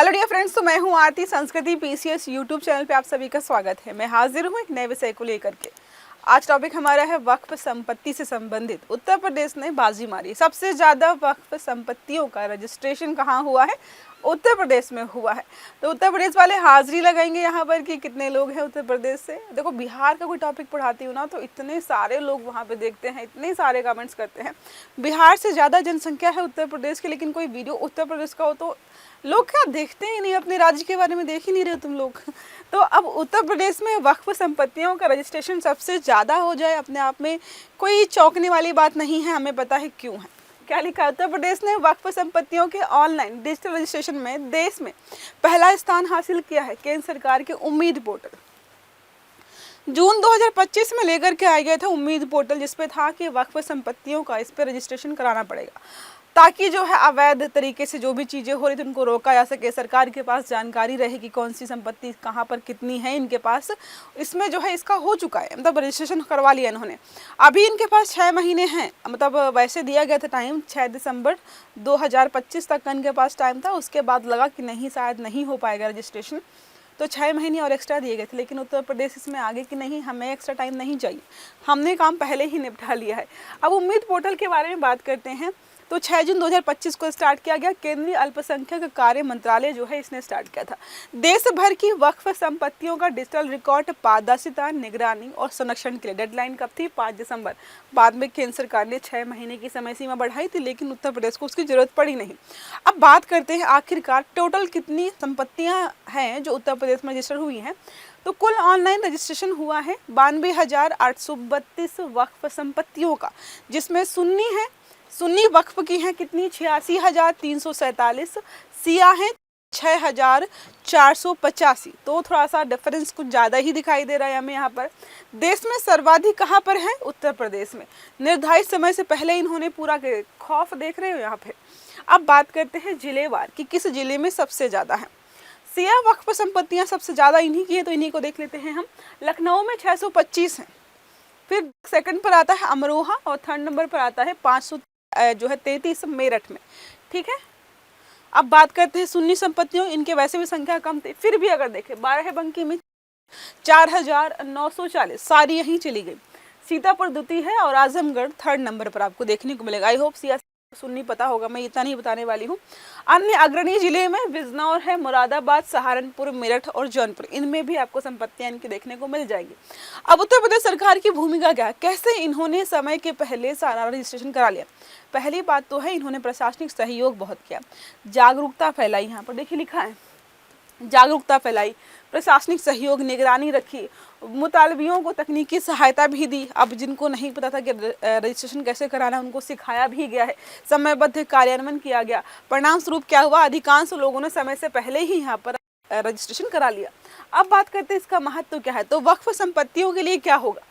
Hello dear friends, तो मैं हूं आरती। संस्कृति पीसीएस यूट्यूब चैनल पे आप सभी का स्वागत है। मैं हाजिर हूं एक नए विषय को लेकर के। आज टॉपिक हमारा है वक्फ संपत्ति से संबंधित। उत्तर प्रदेश ने बाजी मारी। सबसे ज़्यादा वक्फ संपत्तियों का रजिस्ट्रेशन कहाँ हुआ है? उत्तर प्रदेश में हुआ है। तो उत्तर प्रदेश वाले हाजिरी लगाएंगे यहाँ पर कि कितने लोग हैं उत्तर प्रदेश से। देखो, बिहार का कोई टॉपिक पढ़ाती हूँ ना तो इतने सारे लोग वहाँ पे देखते हैं, इतने सारे कमेंट्स करते हैं। बिहार से ज़्यादा जनसंख्या है उत्तर प्रदेश की, लेकिन कोई वीडियो उत्तर प्रदेश का हो तो लोग क्या देखते ही नहीं, अपने राज्य के बारे में देख ही नहीं रहे तुम लोग। तो अब उत्तर प्रदेश में वक्फ संपत्तियों का रजिस्ट्रेशन सबसे ज़्यादा हो जाए अपने आप में कोई चौंकने वाली बात नहीं है। हमें पता है क्यों है। क्या लिखा है? उत्तर प्रदेश ने वक्फ संपत्तियों के ऑनलाइन डिजिटल रजिस्ट्रेशन में देश में पहला स्थान हासिल किया है। केंद्र सरकार के उम्मीद पोर्टल जून 2025 में लेकर के आ गया था उम्मीद पोर्टल, जिसपे था कि वक्फ संपत्तियों का इस पर रजिस्ट्रेशन कराना पड़ेगा ताकि जो है अवैध तरीके से जो भी चीज़ें हो रही थी उनको रोका जा सके। सरकार के पास जानकारी रहे कि कौन सी संपत्ति कहाँ पर कितनी है इनके पास। इसमें जो है इसका हो चुका है, मतलब रजिस्ट्रेशन करवा लिया इन्होंने। अभी इनके पास 6 महीने हैं, मतलब वैसे दिया गया था टाइम 6 दिसंबर 2025 तक का इनके पास टाइम था। उसके बाद लगा कि नहीं, शायद नहीं हो पाएगा रजिस्ट्रेशन, तो 6 महीने और एक्स्ट्रा दिए गए थे। लेकिन उत्तर प्रदेश इसमें आगे कि नहीं, हमें एक्स्ट्रा टाइम नहीं चाहिए, हमने काम पहले ही निपटा लिया है। अब उम्मीद पोर्टल के बारे में बात करते हैं। तो 6 जून 2025 को स्टार्ट किया गया। केंद्रीय अल्पसंख्यक कार्य मंत्रालय जो है इसने स्टार्ट किया था। देश भर की वक्फ संपत्तियों का डिजिटल रिकॉर्ड पारदर्शिता, निगरानी और संरक्षण के लिए डेडलाइन कब थी? 5 दिसंबर। बाद में केंद्र सरकार ने 6 महीने की समय सीमा बढ़ाई थी, लेकिन उत्तर प्रदेश को उसकी जरूरत पड़ी नहीं। अब बात करते हैं आखिरकार टोटल कितनी संपत्तियां हैं जो उत्तर प्रदेश में रजिस्टर हुई हैं। तो कुल ऑनलाइन रजिस्ट्रेशन हुआ है 92,832 वक्फ संपत्तियों का, जिसमें सुन्नी वक्फ की हैं कितनी? 86,347। सिया हैं 6,485। तो थोड़ा सा डिफरेंस कुछ ज़्यादा ही दिखाई दे रहा है हमें यहाँ पर। देश में सर्वाधिक कहाँ पर है? उत्तर प्रदेश में। निर्धारित समय से पहले इन्होंने पूरा खौफ देख रहे हो यहाँ पे। अब बात करते हैं जिलेवार कि किस जिले में सबसे ज़्यादा है। सिया वक्फ संपत्तियाँ सबसे ज़्यादा इन्हीं की है, तो इन्हीं को देख लेते हैं हम। लखनऊ में 625 हैं। फिर सेकंड पर आता है अमरोहा और थर्ड नंबर पर आता है 533 मेरठ में। ठीक है। अब बात करते हैं सुन्नी संपत्तियों। इनके वैसे भी संख्या कम थी, फिर भी अगर देखें बाराबंकी में 4,940 सारी यहीं चली गई। सीतापुर द्वितीय है और आजमगढ़ थर्ड नंबर पर आपको देखने को मिलेगा। आई होप सिया सुन्नी पता होगा, मैं इतना नहीं बताने वाली हूँ। अन्य अग्रणी जिले में बिजनौर है, मुरादाबाद, सहारनपुर, मेरठ और जौनपुर, इनमें भी आपको संपत्तियां इनकी देखने को मिल जाएंगी। अब उत्तर प्रदेश सरकार की भूमिका क्या है? कैसे इन्होंने समय के पहले सारा रजिस्ट्रेशन करा लिया? पहली बात तो है इन्होंने प्रशासनिक सहयोग बहुत किया, जागरूकता फैलाई। यहाँ पर देखिए लिखा है जागरूकता फैलाई, प्रशासनिक सहयोग, निगरानी रखी, मुतालबियों को तकनीकी सहायता भी दी। अब जिनको नहीं पता था कि रजिस्ट्रेशन कैसे कराना उनको सिखाया भी गया है, समयबद्ध कार्यान्वयन किया गया। परिणाम स्वरूप क्या हुआ? अधिकांश लोगों ने समय से पहले ही यहाँ पर रजिस्ट्रेशन करा लिया। अब बात करते हैं इसका महत्व क्या है। तो वक्फ संपत्तियों के लिए क्या होगा?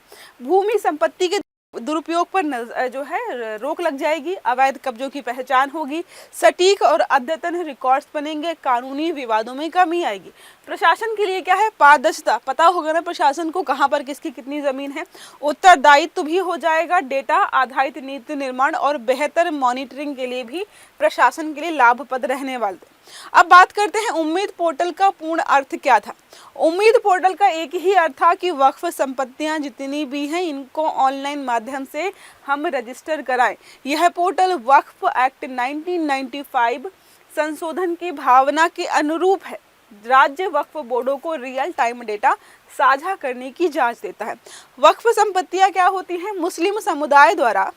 भूमि संपत्ति के दुरुपयोग पर जो है रोक लग जाएगी, अवैध कब्जों की पहचान होगी, सटीक और अद्यतन रिकॉर्ड्स बनेंगे, कानूनी विवादों में कमी आएगी। प्रशासन के लिए क्या है? पारदर्शिता, पता होगा ना प्रशासन को कहाँ पर किसकी कितनी जमीन है। उत्तरदायित्व भी हो जाएगा, डेटा आधारित नीति निर्माण और बेहतर मॉनिटरिंग के लिए भी प्रशासन के लिए लाभप्रद रहने वाले। अब बात करते हैं उम्मीद पोर्टल का पूर्ण अर्थ क्या था। उम्मीद पोर्टल का एक ही अर्थ था कि वक्फ संपत्तियां जितनी भी हैं इनको ऑनलाइन माध्यम से हम रजिस्टर कराएं। यह पोर्टल वक्फ एक्ट 1995 संशोधन की भावना के अनुरूप है। राज्य वक्फ बोर्डों को रियल टाइम डेटा साझा करने की जांच देता है। वक्फ संपत्तियां क्या होती हैं? मुस्लिम समुदाय द्वारा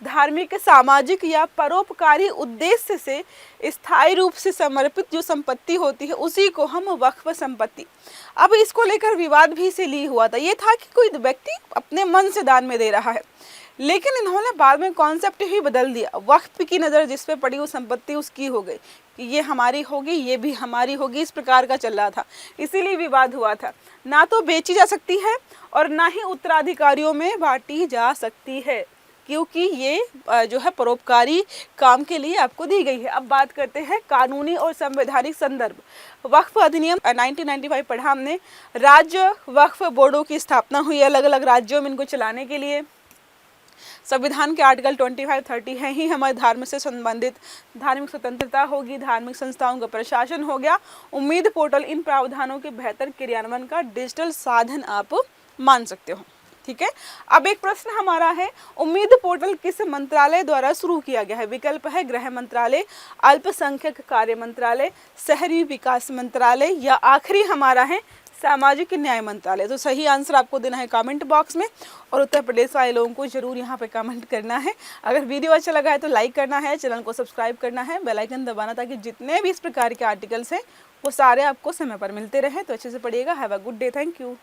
धार्मिक, सामाजिक या परोपकारी उद्देश्य से स्थायी रूप से समर्पित जो संपत्ति होती है उसी को हम वक्फ संपत्ति। अब इसको लेकर विवाद भी इसीलिए हुआ था। ये था कि कोई व्यक्ति अपने मन से दान में दे रहा है, लेकिन इन्होंने बाद में कॉन्सेप्ट ही बदल दिया। वक्फ की नज़र जिस पे पड़ी वो संपत्ति उसकी हो गई कि ये हमारी होगी, ये भी हमारी होगी, इस प्रकार का चल रहा था। इसीलिए विवाद हुआ था। ना तो बेची जा सकती है और ना ही उत्तराधिकारियों में बांटी जा सकती है, क्योंकि ये जो है परोपकारी काम के लिए आपको दी गई है। अब बात करते हैं कानूनी और संवैधानिक संदर्भ। वक्फ अधिनियम 1995 पढ़ा हमने। राज्य वक्फ बोर्डों की स्थापना हुई अलग अलग राज्यों में इनको चलाने के लिए। संविधान के आर्टिकल 25-30 है ही हमारे धर्म से संबंधित। धार्मिक स्वतंत्रता होगी, धार्मिक संस्थाओं का प्रशासन हो गया। उम्मीद पोर्टल इन प्रावधानों के बेहतर क्रियान्वयन का डिजिटल साधन आप मान सकते हो। ठीक है, अब एक प्रश्न हमारा है, उम्मीद पोर्टल किस मंत्रालय द्वारा शुरू किया गया है? विकल्प है गृह मंत्रालय, अल्पसंख्यक कार्य मंत्रालय, शहरी विकास मंत्रालय या आखिरी हमारा है सामाजिक न्याय मंत्रालय। तो सही आंसर आपको देना है कमेंट बॉक्स में, और उत्तर प्रदेश वाले लोगों को जरूर यहाँ पे कमेंट करना है। अगर वीडियो अच्छा लगा है तो लाइक करना है, चैनल को सब्सक्राइब करना है, बेल आइकन दबाना, ताकि जितने भी इस प्रकार के आर्टिकल्स हैं वो सारे आपको समय पर मिलते रहे। तो अच्छे से पढ़िएगा। Have a good day, thank you.